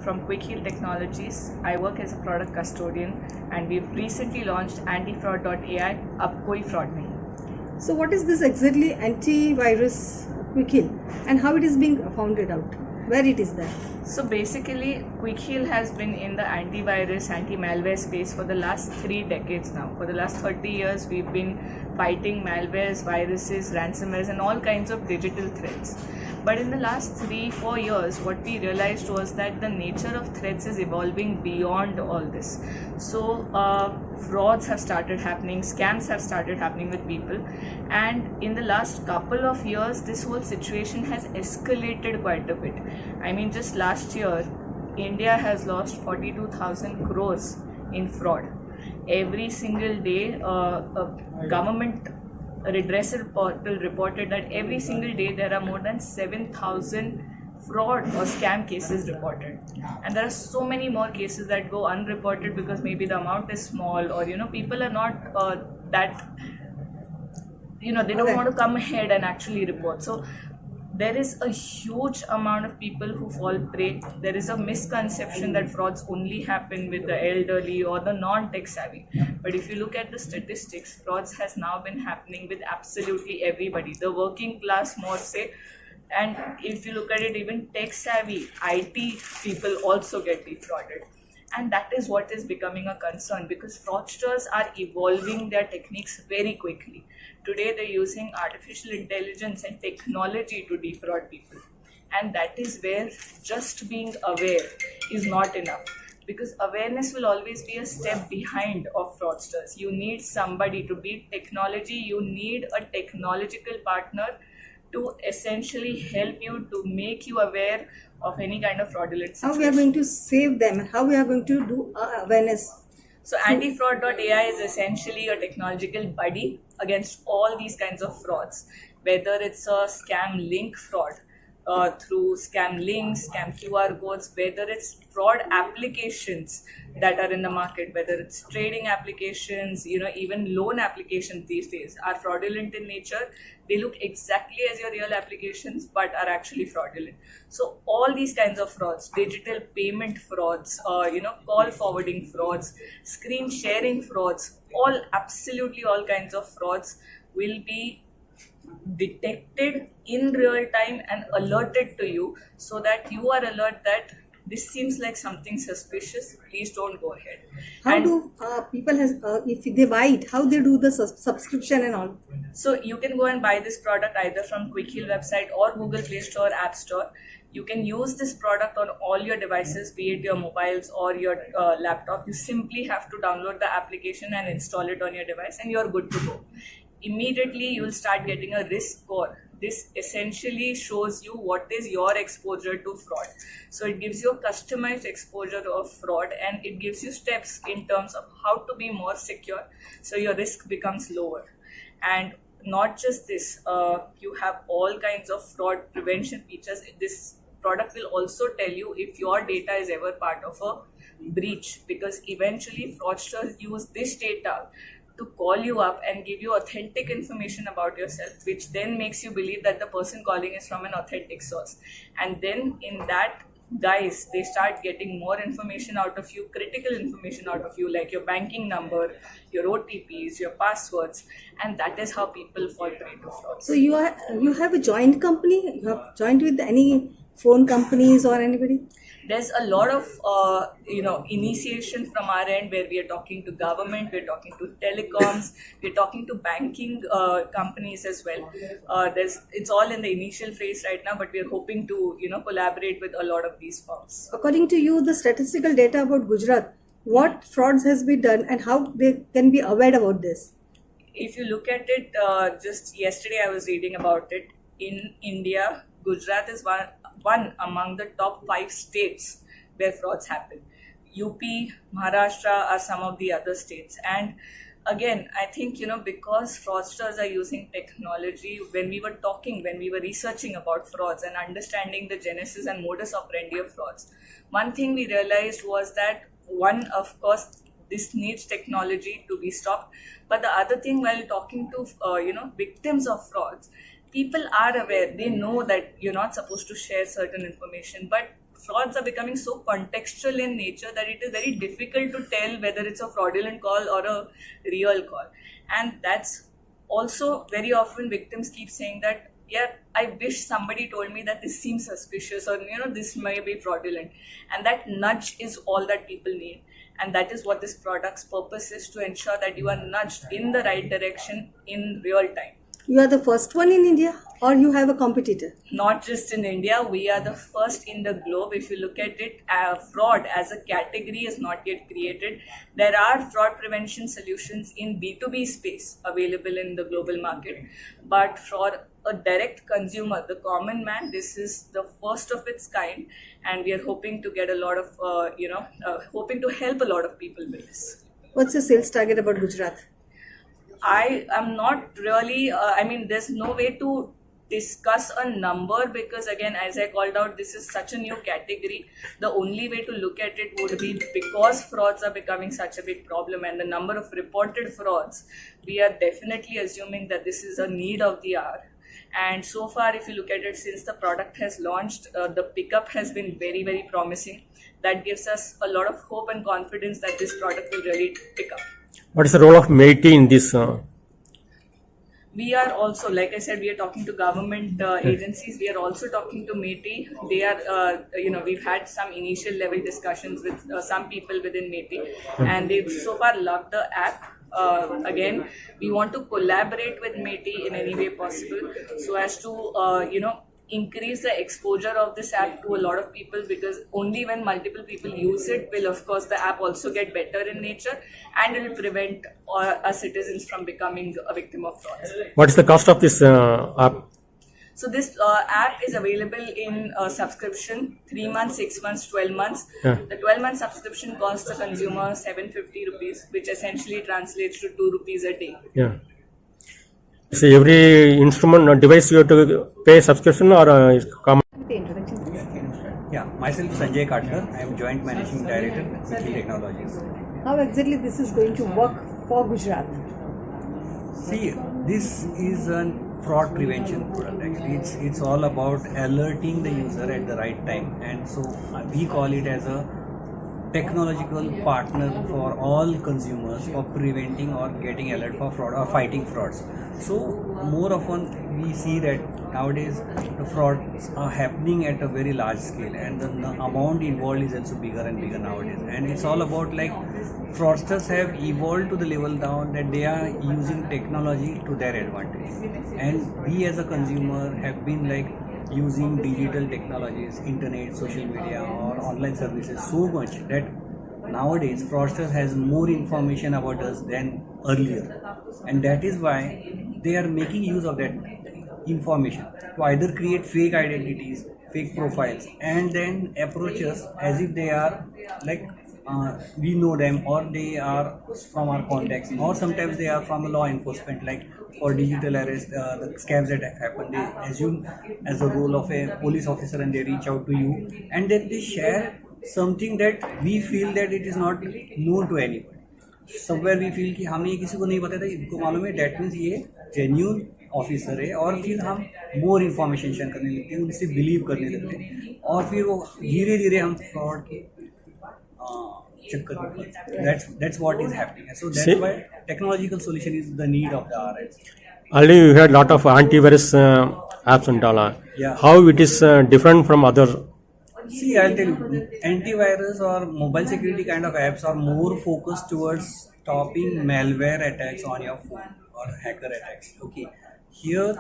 from Quick Heal Technologies. I work as a product custodian, and we've recently launched antifraud.ai, Ab Koi Fraud Nahi. So what is this exactly antivirus Quick Heal and how it is being founded out? Where it is there? So basically, Quick Heal has been in the antivirus, anti-malware space for the last 3 decades now. For the last 30 years, we've been fighting malwares, viruses, ransomwares, and all kinds of digital threats. But in the last 3-4 years, what we realized was that the nature of threats is evolving beyond all this. So frauds have started happening, scams have started happening with people, and in the last couple of years, this whole situation has escalated quite a bit. I mean, just last year, India has lost 42,000 crores in fraud. Every single day, a government redressal portal reported that every single day there are more than 7,000 fraud or scam cases reported, and there are so many more cases that go unreported because maybe the amount is small, or people are not that they don't want to come ahead and actually report. So there is a huge amount of people who fall prey. There is a misconception that frauds only happen with the elderly or the non-tech savvy. But if you look at the statistics, frauds has now been happening with absolutely everybody. The working class, more say, and if you look at it, even tech savvy, IT people also get defrauded. And that is what is becoming a concern, because fraudsters are evolving their techniques very quickly. Today they're using artificial intelligence and technology to defraud people. And that is where just being aware is not enough, because awareness will always be a step behind of fraudsters. You need somebody to beat technology. You need a technological partner to essentially help you, to make you aware of any kind of fraudulent situation. How we are going to save them and how we are going to do awareness? So antifraud.ai is essentially a technological buddy against all these kinds of frauds, whether it's a scam link fraud through scam links, scam QR codes, whether it's fraud applications that are in the market, whether it's trading applications, even loan applications these days are fraudulent in nature. They look exactly as your real applications but are actually fraudulent. So all these kinds of frauds, digital payment frauds, call forwarding frauds, screen sharing frauds, absolutely all kinds of frauds will be detected in real time and alerted to you, so that you are alert that this seems like something suspicious, please don't go ahead. How do people, if they buy it, how they do the subscription and all? So you can go and buy this product either from Quick Heal website or Google Play Store, App Store. You can use this product on all your devices, be it your mobiles or your laptop. You simply have to download the application and install it on your device, and you're good to go. Immediately you will start getting a risk score. This essentially shows you what is your exposure to fraud. So it gives you a customized exposure of fraud, and it gives you steps in terms of how to be more secure, so your risk becomes lower. And not just this, you have all kinds of fraud prevention features. This product will also tell you if your data is ever part of a breach, because eventually fraudsters use this data to call you up and give you authentic information about yourself, which then makes you believe that the person calling is from an authentic source. And then in that guise, they start getting more information out of you, critical information out of you, like your banking number, your OTPs, your passwords, and that is how people fall prey to fraud. So you have a joint company? You have joined with any phone companies or anybody? There's a lot of initiation from our end, where we are talking to government, we're talking to telecoms, we're talking to banking companies as well. It's all in the initial phase right now, but we're hoping to collaborate with a lot of these firms. According to you, the statistical data about Gujarat, what frauds has been done and how they can be aware about this? If you look at it, just yesterday I was reading about it. In India, Gujarat is one among the top 5 states where frauds happen. UP, Maharashtra are some of the other states. And again, I think, because fraudsters are using technology, when we were researching about frauds and understanding the genesis and modus operandi of frauds, one thing we realized was that, one, of course, this needs technology to be stopped. But the other thing, while talking to, victims of frauds, people are aware. They know that you're not supposed to share certain information, but frauds are becoming so contextual in nature that it is very difficult to tell whether it's a fraudulent call or a real call. And that's also very often victims keep saying that, yeah, I wish somebody told me that this seems suspicious, or this may be fraudulent. And that nudge is all that people need. And that is what this product's purpose is, to ensure that you are nudged in the right direction in real time. You are the first one in India, or you have a competitor? Not just in India, we are the first in the globe. If you look at it, fraud as a category is not yet created. There are fraud prevention solutions in B2B space available in the global market. But for a direct consumer, the common man, this is the first of its kind. And we are hoping to get a lot of, hoping to help a lot of people with this. What's your sales target about Gujarat? I am not really, there's no way to discuss a number, because again, as I called out, this is such a new category. The only way to look at it would be, because frauds are becoming such a big problem and the number of reported frauds, we are definitely assuming that this is a need of the hour. And so far, if you look at it, since the product has launched, the pickup has been very, very promising. That gives us a lot of hope and confidence that this product will really pick up. What is the role of MeitY in this? We are also, like I said, we are talking to government agencies. We are also talking to MeitY. They are, we've had some initial level discussions with some people within MeitY, and they've so far loved the app. Again, we want to collaborate with MeitY in any way possible, so as to, increase the exposure of this app to a lot of people, because only when multiple people use it will, of course, the app also get better in nature, and it will prevent our citizens from becoming a victim of frauds. What is the cost of this app? So this app is available in subscription, 3 months, 6 months, 12 months. Yeah. The 12-month subscription costs the consumer 750 rupees, which essentially translates to 2 rupees a day. Yeah. So every instrument or device you have to pay subscription, or is common? The introduction, please. Yeah, myself Sanjay Katkar. I am Joint Managing Director with Hill Technologies. How exactly this is going to work for Gujarat? See, this is a fraud prevention product. Actually, it's all about alerting the user at the right time, and so we call it as a technological partner for all consumers for preventing or getting alert for fraud or fighting frauds. So more often we see that nowadays the frauds are happening at a very large scale, and the amount involved is also bigger and bigger nowadays. And it's all about, like, fraudsters have evolved to the level down that they are using technology to their advantage, and we as a consumer have been like using digital technologies, internet, social media or online services so much that nowadays fraudsters has more information about us than earlier, and that is why they are making use of that information to either create fake identities, fake profiles, and then approach us as if they are like we know them, or they are from our contacts, or sometimes they are from law enforcement. Like for digital arrest, the scams that have happened, they assume as the role of a police officer and they reach out to you, and then they share something that we feel that it is not known to anybody. Somewhere we feel कि हमें किसी को नहीं पता था, इनको मालूम है, that means ये genuine ऑफिसर है, और फिर हम मोर इन्फॉर्मेशन शेयर करने लगते हैं, उनसे बिलीव करने लगते हैं, और फिर वो धीरे धीरे हम फ्रॉड के चक्कर में फंसते हैं. That's what is happening. So that's why technological solution is the need of the hour. Earlier you had lot of antivirus apps and all. Yeah. How it is different from other? See, I'll tell you, antivirus or mobile security kind of apps are more focused towards stopping malware attacks on your phone or hacker attacks. Okay, here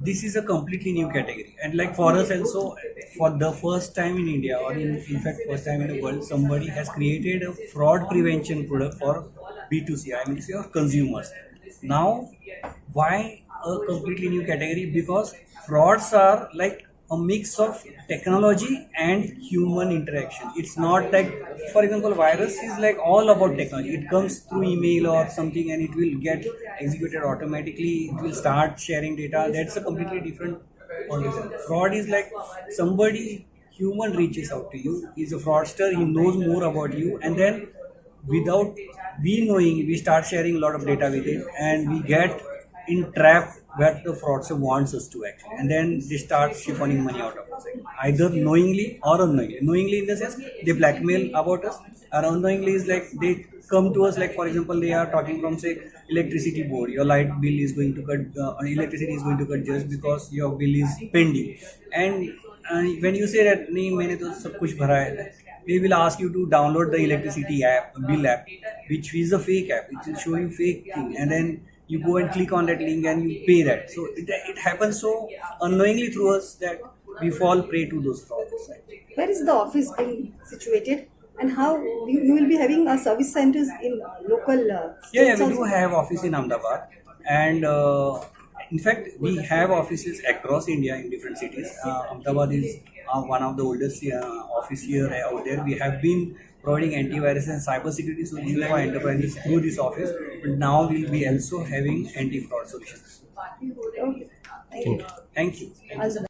this is a completely new category, and like for us also, for the first time in India, or in fact first time in the world, somebody has created a fraud prevention product for B2C, I mean your consumers. Now, why a completely new category? Because frauds are like a mix of technology and human interaction. It's not like, for example, virus is like all about technology. It comes through email or something and it will get executed automatically. It will start sharing data. That's a completely different organism. Fraud is like somebody, human, reaches out to you. He's a fraudster. He knows more about you, and then without we knowing, we start sharing a lot of data with it, and we get entrapped where the fraudster wants us to actually, and then they start siphoning money out of us, either knowingly or unknowingly. Knowingly in the sense they blackmail about us, or unknowingly is like they come to us, like for example they are talking from say electricity board, your light bill is going to cut, electricity is going to cut just because your bill is pending, and when you say that nahi maine to sab kuch bhara hai, they will ask you to download the electricity app, bill app, which is a fake app, which will show you fake thing, and then you go and click on that link and you pay that. So it happens so unknowingly through us that we fall prey to those frauds. Where is the office being situated? And how you will be having service centers in local Yeah, states we do also? have office in Ahmedabad, and in fact we have offices across India in different cities. Ahmedabad is one of the oldest office here out there. We have been providing antivirus and cyber security solutions for enterprises through this office, but now we'll be also having anti-fraud solutions. Okay. Thank you. Thank you. All the best.